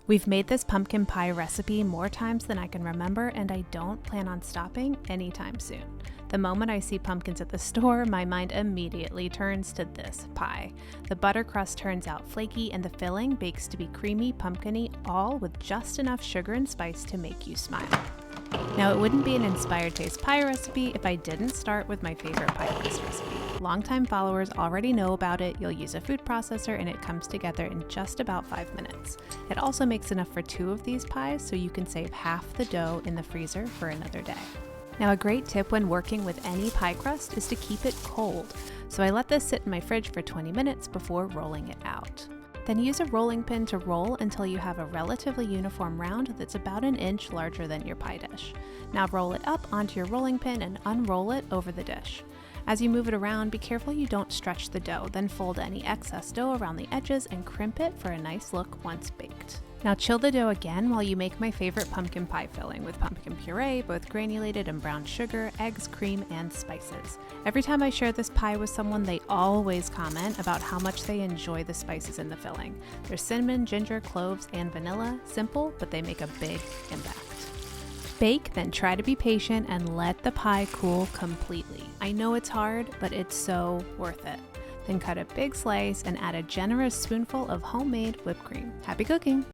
We've made this pumpkin pie recipe more times than I can remember, and I don't plan on stopping anytime soon. The moment I see pumpkins at the store, my mind immediately turns to this pie. The butter crust turns out flaky and the filling bakes to be creamy, pumpkin-y, all with just enough sugar and spice to make you smile. Now, it wouldn't be an inspired taste pie recipe if I didn't start with my favorite pie crust recipe. Longtime followers already know about it. You'll use a food processor and it comes together in just about 5 minutes. It also makes enough for 2 of these pies, so you can save half the dough in the freezer for another day. Now, a great tip when working with any pie crust is to keep it cold. So I let this sit in my fridge for 20 minutes before rolling it out. Then use a rolling pin to roll until you have a relatively uniform round that's about an inch larger than your pie dish. Now roll it up onto your rolling pin and unroll it over the dish. As you move it around, be careful you don't stretch the dough, then fold any excess dough around the edges and crimp it for a nice look once baked. Now chill the dough again while you make my favorite pumpkin pie filling with pumpkin puree, both granulated and brown sugar, eggs, cream, and spices. Every time I share this pie with someone, they always comment about how much they enjoy the spices in the filling. There's cinnamon, ginger, cloves, and vanilla. Simple, but they make a big impact. Bake, then try to be patient and let the pie cool completely. I know it's hard, but it's so worth it. Then cut a big slice and add a generous spoonful of homemade whipped cream. Happy cooking!